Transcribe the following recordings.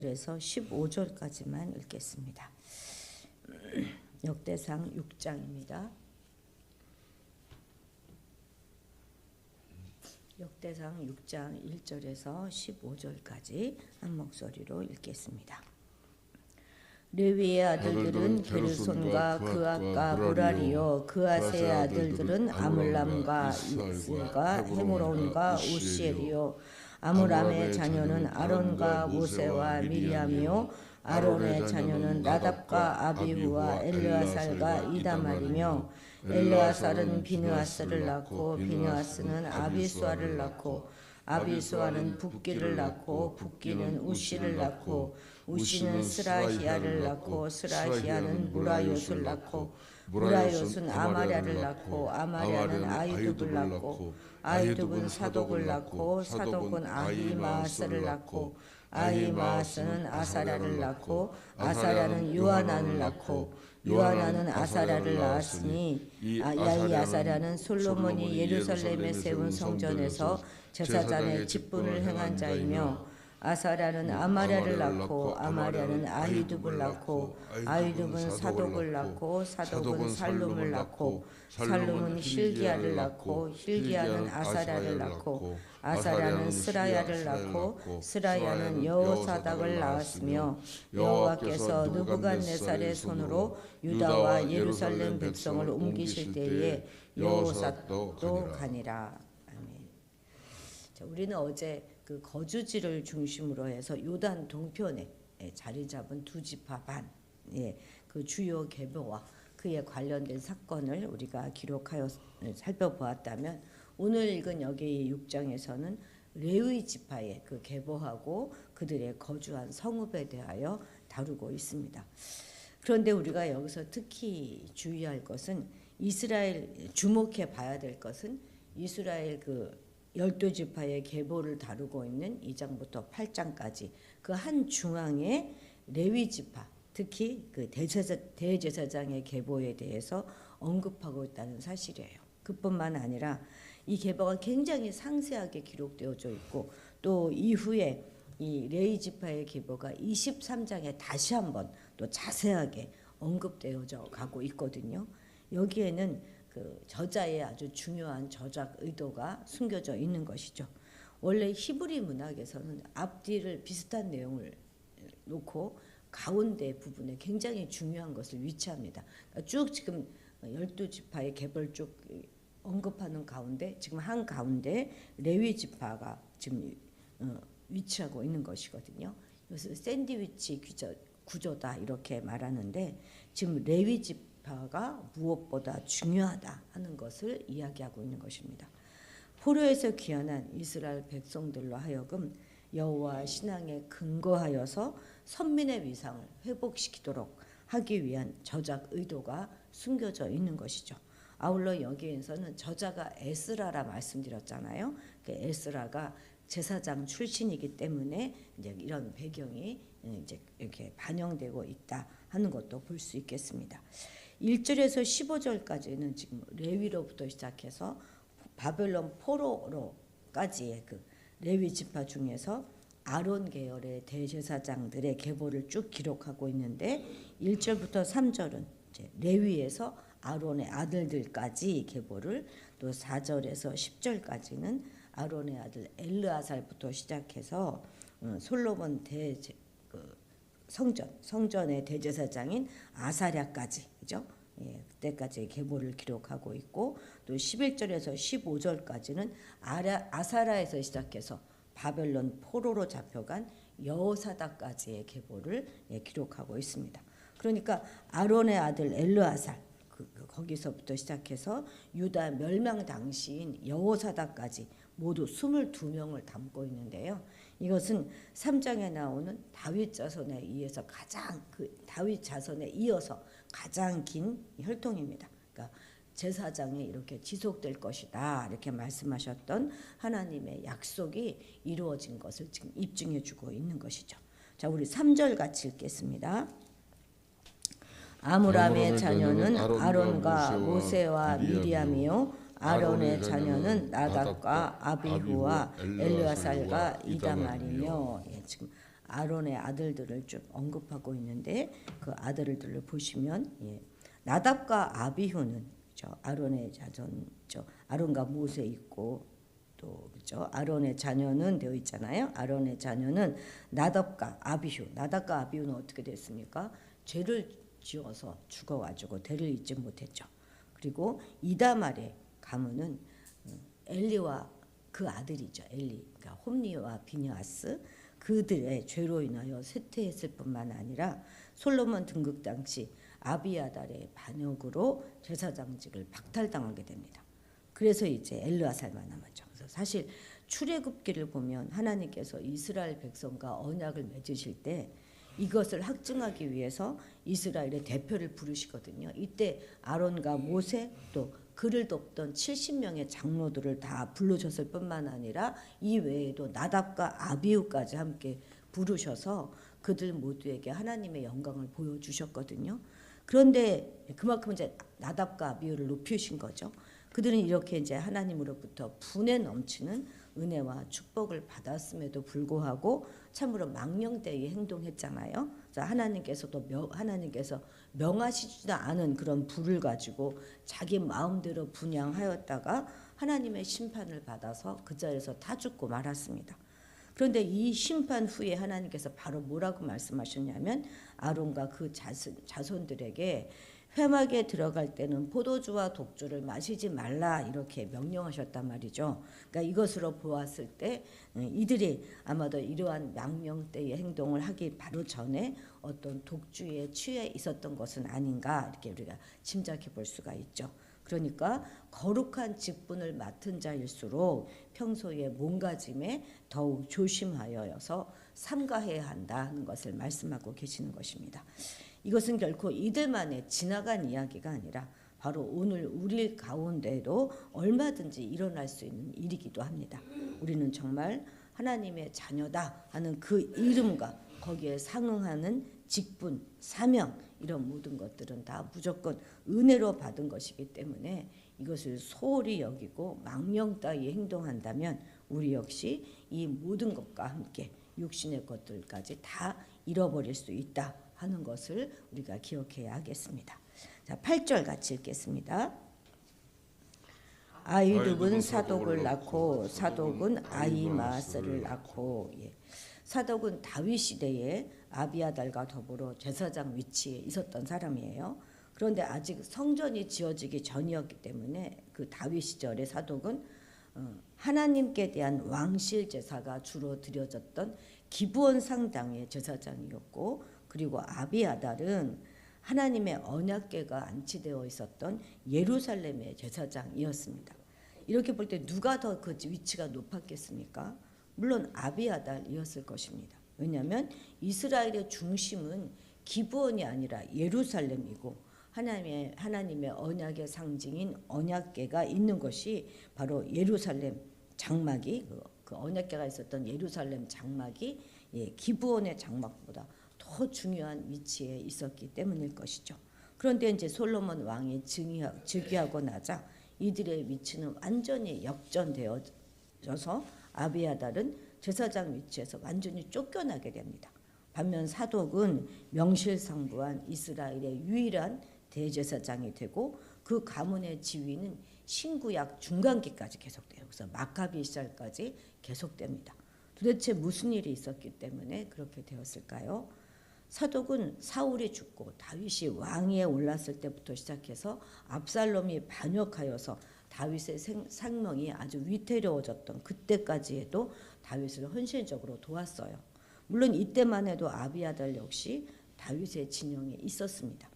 그래서 15절까지만 읽겠습니다. 역대상 6장입니다. 역대상 6장 1절에서 15절까지 한 목소리로 읽겠습니다. 레위의 아들들은 게르손과 그앗과 무라리요, 그앗의 아들들은 아물람과 이슬과 헤므론과 우시엘이요, 아므람의 자녀는 아론과 모세와 미리암이요, 아론의 자녀는 나답과 아비후와 엘르아살과 이다말이며, 엘르아살은 비느하스를 낳고 비느하스는 아비수아를 낳고 아비수아는 붓기를 낳고 붓기는 우시를 낳고 우시는 스라히야를 낳고 스라히야는 무라요스를 낳고 무라요스는 아마랴를 낳고 아마랴는 아이둡을 낳고 아이둡은 사독을 낳고 사독은 아히마아스를 낳고 아히마아스는 아사랴를 낳고 아사랴는 요하난을 낳고 요하난은 아사랴를 낳았으니 이 아사랴는 솔로몬이 예루살렘에 세운 성전에서 제사장의 직분을 행한 자이며 아사랴는 아마랴를 낳고 아마랴는 아히둡을 낳고 아히둡은 사독을 낳고 사독은 살룸을 낳고 살룸은 힐기야를 낳고 힐기야는 아사랴를 낳고 아사랴는 스라야를 낳고 스라야는 여호사닥을 낳았으며 여호와께서 느부갓네살의 손으로 유다와 예루살렘 백성을 옮기실 때에 여호사닥도 가니라. 아멘. 자, 우리는 어제 그 거주지를 중심으로 해서 요단 동편에 자리 잡은 두 지파 반, 그 주요 계보와 그에 관련된 사건을 우리가 기록하여 살펴보았다면, 오늘 읽은 여기 6장에서는 레위 지파의 그 계보하고 그들의 거주한 성읍에 대하여 다루고 있습니다. 그런데 우리가 여기서 특히 주의할 것은, 주목해 봐야 될 것은 이스라엘 그 12지파의 계보를 다루고 있는 2장부터 8장까지 그 한 중앙에 레위 지파, 특히 그 대제사장의 계보에 대해서 언급하고 있다는 사실이에요. 그뿐만 아니라 이 계보가 굉장히 상세하게 기록되어져 있고, 또 이후에 이 레위 지파의 계보가 23장에 다시 한번 또 자세하게 언급되어져 가고 있거든요. 여기에는 그 저자의 아주 중요한 저작 의도가 숨겨져 있는 것이죠. 원래 히브리 문학에서는 앞뒤를 비슷한 내용을 놓고 가운데 부분에 굉장히 중요한 것을 위치합니다. 그러니까 쭉 지금 12지파의 계보를 쭉 언급하는 가운데 지금 한 가운데 레위 지파가 지금 위치하고 있는 것이거든요. 이것을 샌드위치 구조다 이렇게 말하는데, 지금 레위 지파가 무엇보다 중요하다 하는 것을 이야기하고 있는 것입니다. 포로에서 귀환한 이스라엘 백성들로 하여금 여호와 신앙에 근거하여서 선민의 위상을 회복시키도록 하기 위한 저작 의도가 숨겨져 있는 것이죠. 아울러 여기에서는 저자가 에스라라 말씀드렸잖아요. 그 에스라가 제사장 출신이기 때문에 이제 이런 배경이 이제 이렇게 반영되고 있다 하는 것도 볼 수 있겠습니다. 1절에서 15절까지는 지금 레위로부터 시작해서 바벨론 포로로까지의 그 레위 지파 중에서 아론 계열의 대제사장들의 계보를 쭉 기록하고 있는데, 1절부터 3절은 이제 레위에서 아론의 아들들까지 계보를, 또 4절에서 10절까지는 아론의 아들 엘르아살부터 시작해서 솔로몬 성전의 대제사장인 아사랴까지, 그죠? 그때까지 계보를 기록하고 있고, 또 11절에서 15절까지는 아사라에서 시작해서 바벨론 포로로 잡혀간 여호사닥까지의 계보를 기록하고 있습니다. 그러니까 아론의 아들 엘르아살, 거기서부터 시작해서 유다 멸망 당시인 여호사닥까지 모두 22명을 담고 있는데요. 이것은 3장에 나오는 다윗 자손에 의해서 다윗 자손에 이어서 가장 긴 혈통입니다. 그러니까 제사장이 이렇게 지속될 것이다 이렇게 말씀하셨던 하나님의 약속이 이루어진 것을 지금 입증해주고 있는 것이죠. 자, 우리 3절 같이 읽겠습니다. 아므람의 자녀는 아론과 모세와 미리암이요, 아론의 자녀는 나답과 아비후와 엘르아살과 이다말이며, 지금 아론의 아들들을 쭉 언급하고 있는데 그 아들들을 보시면 나답과 아비후는 아론의 자손, 아론과 모세 있고 또 그죠? 아론의 자녀는 되어 있잖아요. 아론의 자녀는 나답과 아비후. 나답과 아비후는 어떻게 됐습니까? 죄를 지어서 죽어가지고 대를 잇지 못했죠. 그리고 이다말의 가문은 엘리와 그 아들이죠. 엘리, 그러니까 홈리와 비느하스 그들의 죄로 인하여 쇠퇴했을 뿐만 아니라 솔로몬 등극 당시 아비아달의 반역으로 제사장직을 박탈당하게 됩니다. 그래서 이제 엘르아살만 남았죠. 그래서 사실 출애굽기를 보면 하나님께서 이스라엘 백성과 언약을 맺으실 때 이것을 확증하기 위해서 이스라엘의 대표를 부르시거든요. 이때 아론과 모세 또 그를 돕던 70명의 장로들을 다 불러줬을 뿐만 아니라 이 외에도 나답과 아비후까지 함께 부르셔서 그들 모두에게 하나님의 영광을 보여주셨거든요. 그런데 그만큼 이제 나답과 아비후를 높이신 거죠. 그들은 이렇게 이제 하나님으로부터 분에 넘치는 은혜와 축복을 받았음에도 불구하고 참으로 망령되이 행동했잖아요. 하나님께서 명하시지도 않은 그런 불을 가지고 자기 마음대로 분양하였다가 하나님의 심판을 받아서 그 자리에서 다 죽고 말았습니다. 그런데 이 심판 후에 하나님께서 바로 뭐라고 말씀하셨냐면 아론과 그 자손들에게 회막에 들어갈 때는 포도주와 독주를 마시지 말라 이렇게 명령하셨단 말이죠. 그러니까 이것으로 보았을 때 이들이 아마도 이러한 망령되의 행동을 하기 바로 전에 어떤 독주에 취해 있었던 것은 아닌가 이렇게 우리가 짐작해 볼 수가 있죠. 그러니까 거룩한 직분을 맡은 자일수록 평소에 몸가짐에 더욱 조심하여서 삼가해야 한다는 것을 말씀하고 계시는 것입니다. 이것은 결코 이들만의 지나간 이야기가 아니라 바로 오늘 우리 가운데도 얼마든지 일어날 수 있는 일이기도 합니다. 우리는 정말 하나님의 자녀다 하는 그 이름과 거기에 상응하는 직분, 사명 이런 모든 것들은 다 무조건 은혜로 받은 것이기 때문에 이것을 소홀히 여기고 망령 따위 행동한다면 우리 역시 이 모든 것과 함께 육신의 것들까지 다 잃어버릴 수 있다 하는 것을 우리가 기억해야 하겠습니다. 자, 8절 같이 읽겠습니다. 아이룹은 사독을 낳고 사독은 아히마아스를 낳고 사독은 다윗 시대에 아비아달과 더불어 제사장 위치에 있었던 사람이에요. 그런데 아직 성전이 지어지기 전이었기 때문에 그 다윗 시절의 사독은 하나님께 대한 왕실 제사가 주로 드려졌던 기브온 상당의 제사장이었고 그리고 아비아달은 하나님의 언약궤가 안치되어 있었던 예루살렘의 제사장이었습니다. 이렇게 볼 때 누가 더 그 위치가 높았겠습니까? 물론 아비아달이었을 것입니다. 왜냐하면 이스라엘의 중심은 기브온이 아니라 예루살렘이고 하나님의 언약의 상징인 언약궤가 있는 것이 바로 예루살렘 장막이 그 언약궤가 있었던 예루살렘 장막이 기브온의 장막보다 더 중요한 위치에 있었기 때문일 것이죠. 그런데 이제 솔로몬 왕이 즉위하고 나자 이들의 위치는 완전히 역전되어져서 아비아달은 제사장 위치에서 완전히 쫓겨나게 됩니다. 반면 사독은 명실상부한 이스라엘의 유일한 대제사장이 되고 그 가문의 지위는 신구약 중간기까지 계속돼요. 그래서 마카비 시절까지 계속됩니다. 도대체 무슨 일이 있었기 때문에 그렇게 되었을까요? 사독은 사울이 죽고 다윗이 왕위에 올랐을 때부터 시작해서 압살롬이 반역하여서 다윗의 생명이 아주 위태로워졌던 그때까지 해도 다윗을 헌신적으로 도왔어요. 물론 이때만 해도 아비아달 역시 다윗의 진영에 있었습니다.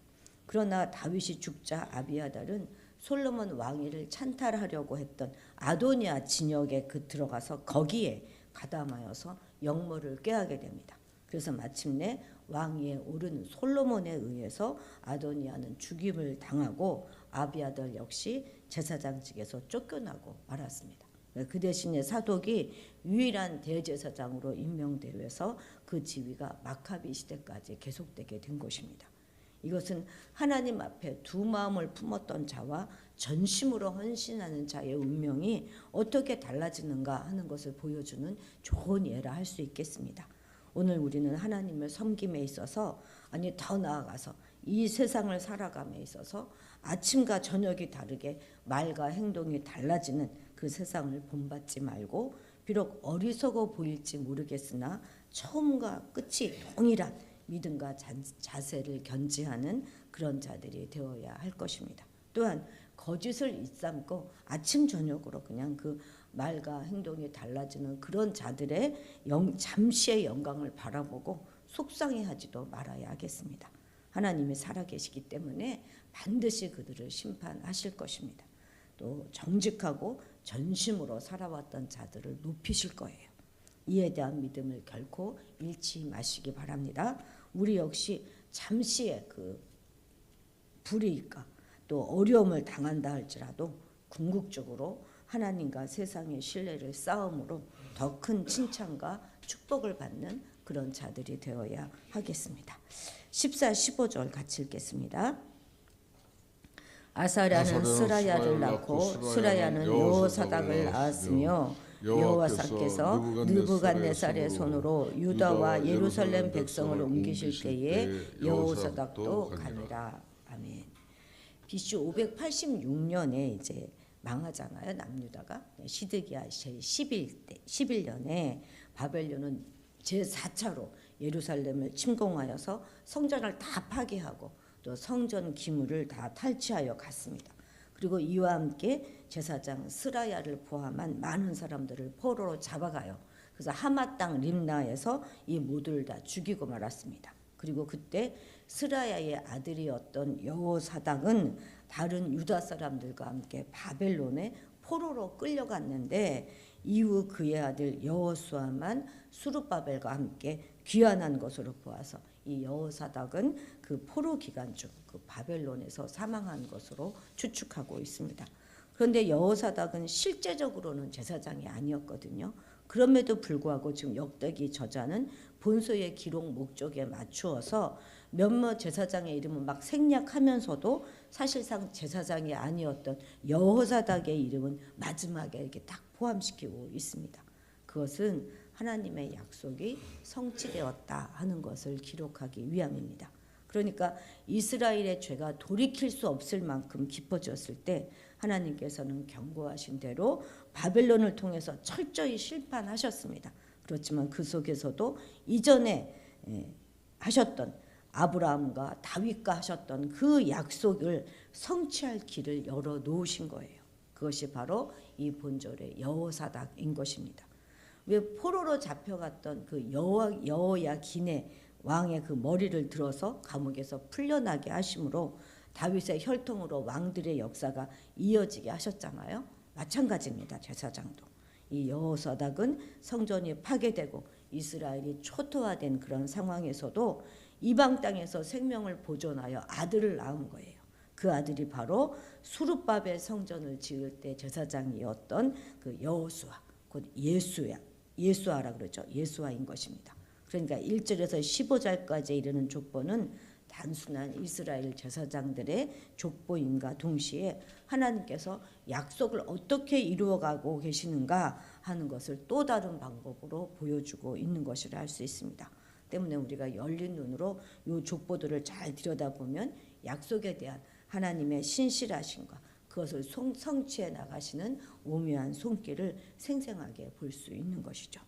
그러나 다윗이 죽자 아비아달은 솔로몬 왕위를 찬탈하려고 했던 아도니아 진영에 들어가서 거기에 가담하여서 역모를 꾀하게 됩니다. 그래서 마침내 왕위에 오른 솔로몬에 의해서 아도니아는 죽임을 당하고 아비아달 역시 제사장직에서 쫓겨나고 말았습니다. 그 대신에 사독이 유일한 대제사장으로 임명되어서 그 지위가 마카비 시대까지 계속되게 된 것입니다. 이것은 하나님 앞에 두 마음을 품었던 자와 전심으로 헌신하는 자의 운명이 어떻게 달라지는가 하는 것을 보여주는 좋은 예라 할 수 있겠습니다. 오늘 우리는 하나님을 섬김에 있어서 아니 더 나아가서 이 세상을 살아감에 있어서 아침과 저녁이 다르게 말과 행동이 달라지는 그 세상을 본받지 말고 비록 어리석어 보일지 모르겠으나 처음과 끝이 동일한 믿음과 자세를 견지하는 그런 자들이 되어야 할 것입니다. 또한 거짓을 일삼고 아침 저녁으로 그냥 그 말과 행동이 달라지는 그런 자들의 잠시의 영광을 바라보고 속상해하지도 말아야 하겠습니다. 하나님이 살아계시기 때문에 반드시 그들을 심판하실 것입니다. 또 정직하고 전심으로 살아왔던 자들을 높이실 거예요. 이에 대한 믿음을 결코 잃지 마시기 바랍니다. 우리 역시 잠시의 그 불이익과 또 어려움을 당한다 할지라도 궁극적으로 하나님과 세상의 신뢰를 쌓음으로 더 큰 칭찬과 축복을 받는 그런 자들이 되어야 하겠습니다. 14, 15절 같이 읽겠습니다. 아사랴는 스라야를 낳고 스라야는 여호사닥을 낳았으며 여호와께서 느부갓네살의 손으로 유다와 예루살렘 백성을 옮기실 때에 여호사닥도 가니라. 아멘. BC 586년에 이제 망하잖아요. 남유다가 시드기야 제11년에 바벨론은 제4차로 예루살렘을 침공하여서 성전을 다 파괴하고 또 성전 기물을 다 탈취하여 갔습니다. 그리고 이와 함께 제사장 스라야를 포함한 많은 사람들을 포로로 잡아가요. 그래서 하마 땅 림나에서 이 모두를 다 죽이고 말았습니다. 그리고 그때 스라야의 아들이었던 여호사닥은 다른 유다 사람들과 함께 바벨론에 포로로 끌려갔는데 이후 그의 아들 여호수아만 수룹바벨과 함께 귀환한 것으로 보아서 이 여호사닥은 그 포로 기간 중 그 바벨론에서 사망한 것으로 추측하고 있습니다. 그런데 여호사닥은 실제적으로는 제사장이 아니었거든요. 그럼에도 불구하고 지금 역대기 저자는 본서의 기록 목적에 맞추어서 몇몇 제사장의 이름을 막 생략하면서도 사실상 제사장이 아니었던 여호사닥의 이름은 마지막에 이렇게 딱 포함시키고 있습니다. 그것은 하나님의 약속이 성취되었다 하는 것을 기록하기 위함입니다. 그러니까 이스라엘의 죄가 돌이킬 수 없을 만큼 깊어졌을 때 하나님께서는 경고하신 대로 바벨론을 통해서 철저히 심판하셨습니다. 그렇지만 그 속에서도 이전에 하셨던 아브라함과 다윗과 하셨던 그 약속을 성취할 길을 열어 놓으신 거예요. 그것이 바로 이 본절의 여호사닥인 것입니다. 왜 포로로 잡혀갔던 그 여호야긴의 왕의 그 머리를 들어서 감옥에서 풀려나게 하심으로 다윗의 혈통으로 왕들의 역사가 이어지게 하셨잖아요. 마찬가지입니다. 제사장도. 이 여호사닥은 성전이 파괴되고 이스라엘이 초토화된 그런 상황에서도 이방 땅에서 생명을 보존하여 아들을 낳은 거예요. 그 아들이 바로 수룹바벨 성전을 지을 때 제사장이었던 그 여호수아, 곧 예수아라 그러죠. 예수아인 것입니다. 그러니까 1절에서 15절까지 이르는 족보는 단순한 이스라엘 제사장들의 족보임과 동시에 하나님께서 약속을 어떻게 이루어가고 계시는가 하는 것을 또 다른 방법으로 보여주고 있는 것이라 할 수 있습니다. 때문에 우리가 열린 눈으로 이 족보들을 잘 들여다보면 약속에 대한 하나님의 신실하심과 그것을 성취해 나가시는 오묘한 손길을 생생하게 볼 수 있는 것이죠.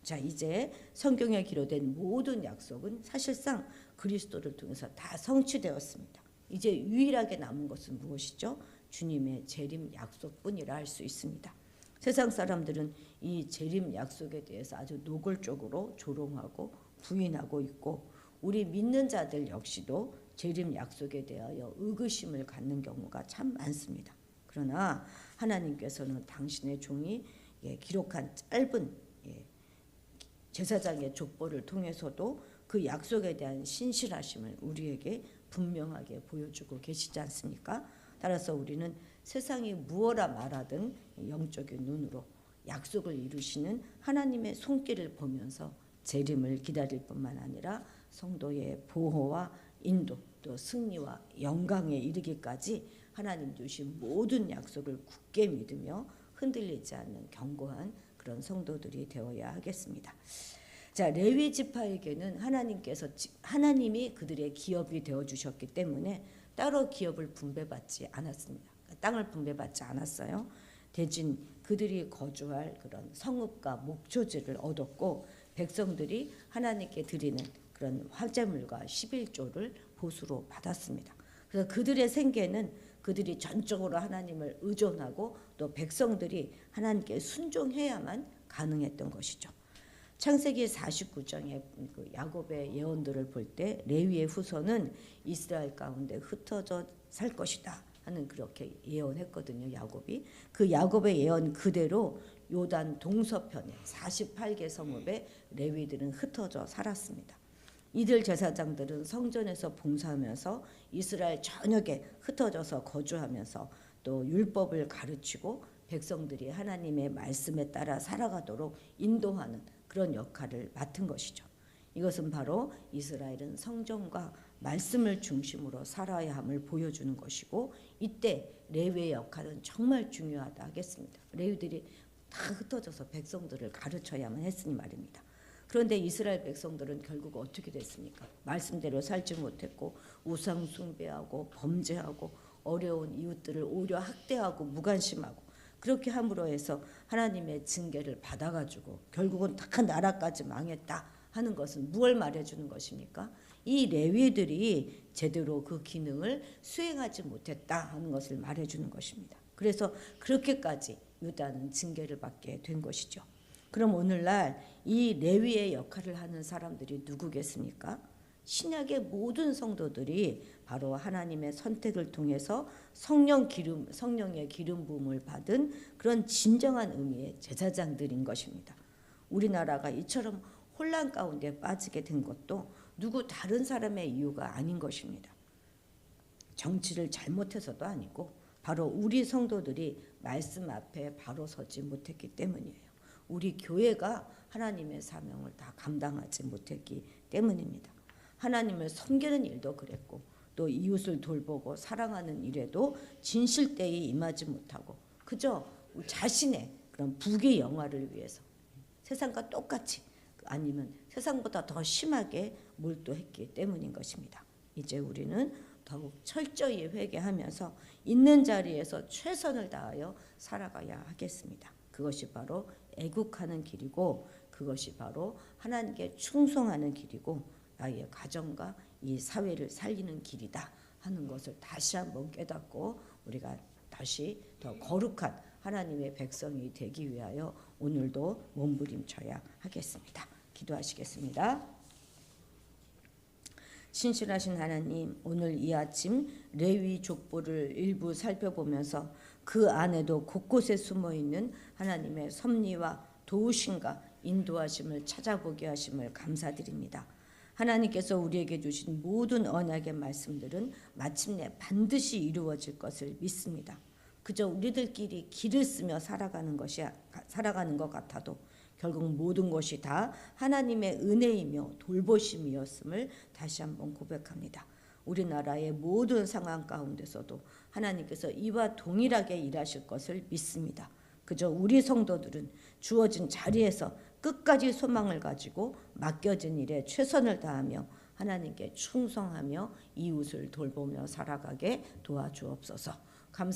자, 이제 성경에 기록된 모든 약속은 사실상 그리스도를 통해서 다 성취되었습니다. 이제 유일하게 남은 것은 무엇이죠? 주님의 재림 약속뿐이라 할 수 있습니다. 세상 사람들은 이 재림 약속에 대해서 아주 노골적으로 조롱하고 부인하고 있고 우리 믿는 자들 역시도 재림 약속에 대하여 의구심을 갖는 경우가 참 많습니다. 그러나 하나님께서는 당신의 종이 기록한 짧은 제사장의 족보를 통해서도 그 약속에 대한 신실하심을 우리에게 분명하게 보여주고 계시지 않습니까? 따라서 우리는 세상이 무엇라 말하든 영적인 눈으로 약속을 이루시는 하나님의 손길을 보면서 재림을 기다릴 뿐만 아니라 성도의 보호와 인도 또 승리와 영광에 이르기까지 하나님 주신 모든 약속을 굳게 믿으며 흔들리지 않는 견고한 그런 성도들이 되어야 하겠습니다. 자, 레위 지파에게는 하나님이 그들의 기업이 되어 주셨기 때문에 따로 기업을 분배받지 않았습니다. 땅을 분배받지 않았어요. 대신 그들이 거주할 그런 성읍과 목초지를 얻었고 백성들이 하나님께 드리는 그런 화제물과 11조를 보수로 받았습니다. 그래서 그들의 생계는 그들이 전적으로 하나님을 의존하고 또 백성들이 하나님께 순종해야만 가능했던 것이죠. 창세기 49장의 그 야곱의 예언들을 볼 때 레위의 후손은 이스라엘 가운데 흩어져 살 것이다 하는 그렇게 예언했거든요. 야곱이. 그 야곱의 예언 그대로 요단 동서편에 48개 성읍에 레위들은 흩어져 살았습니다. 이들 제사장들은 성전에서 봉사하면서 이스라엘 전역에 흩어져서 거주하면서 또 율법을 가르치고 백성들이 하나님의 말씀에 따라 살아가도록 인도하는 그런 역할을 맡은 것이죠. 이것은 바로 이스라엘은 성전과 말씀을 중심으로 살아야 함을 보여주는 것이고 이때 레위의 역할은 정말 중요하다 하겠습니다. 레위들이 다 흩어져서 백성들을 가르쳐야만 했으니 말입니다. 그런데 이스라엘 백성들은 결국 어떻게 됐습니까? 말씀대로 살지 못했고 우상 숭배하고 범죄하고 어려운 이웃들을 오히려 학대하고 무관심하고 그렇게 함으로 해서 하나님의 징계를 받아가지고 결국은 다 나라까지 망했다 하는 것은 무엇을 말해주는 것입니까? 이 레위들이 제대로 그 기능을 수행하지 못했다 하는 것을 말해주는 것입니다. 그래서 그렇게까지 유다는 징계를 받게 된 것이죠. 그럼 오늘날 이 레위의 역할을 하는 사람들이 누구겠습니까? 신약의 모든 성도들이 바로 하나님의 선택을 통해서 성령의 기름 부음을 받은 그런 진정한 의미의 제사장들인 것입니다. 우리나라가 이처럼 혼란 가운데 빠지게 된 것도 누구 다른 사람의 이유가 아닌 것입니다. 정치를 잘못해서도 아니고 바로 우리 성도들이 말씀 앞에 바로 서지 못했기 때문이에요. 우리 교회가 하나님의 사명을 다 감당하지 못했기 때문입니다. 하나님을 섬기는 일도 그랬고 또 이웃을 돌보고 사랑하는 일에도 진실되이 임하지 못하고 그저 자신의 그런 부귀 영화를 위해서 세상과 똑같이 아니면 세상보다 더 심하게 몰두했기 때문인 것입니다. 이제 우리는 더욱 철저히 회개하면서 있는 자리에서 최선을 다하여 살아가야 하겠습니다. 그것이 바로 애국하는 길이고 그것이 바로 하나님께 충성하는 길이고 나의 가정과 이 사회를 살리는 길이다 하는 것을 다시 한번 깨닫고 우리가 다시 더 거룩한 하나님의 백성이 되기 위하여 오늘도 몸부림쳐야 하겠습니다. 기도하시겠습니다. 신실하신 하나님, 오늘 이 아침 레위 족보를 일부 살펴보면서 그 안에도 곳곳에 숨어있는 하나님의 섭리와 도우심과 인도하심을 찾아보게 하심을 감사드립니다. 하나님께서 우리에게 주신 모든 언약의 말씀들은 마침내 반드시 이루어질 것을 믿습니다. 그저 우리들끼리 길을 쓰며 살아가는 것 같아도 결국 모든 것이 다 하나님의 은혜이며 돌보심이었음을 다시 한번 고백합니다. 우리나라의 모든 상황 가운데서도 하나님께서 이와 동일하게 일하실 것을 믿습니다. 그저 우리 성도들은 주어진 자리에서 끝까지 소망을 가지고 맡겨진 일에 최선을 다하며 하나님께 충성하며 이웃을 돌보며 살아가게 도와주옵소서.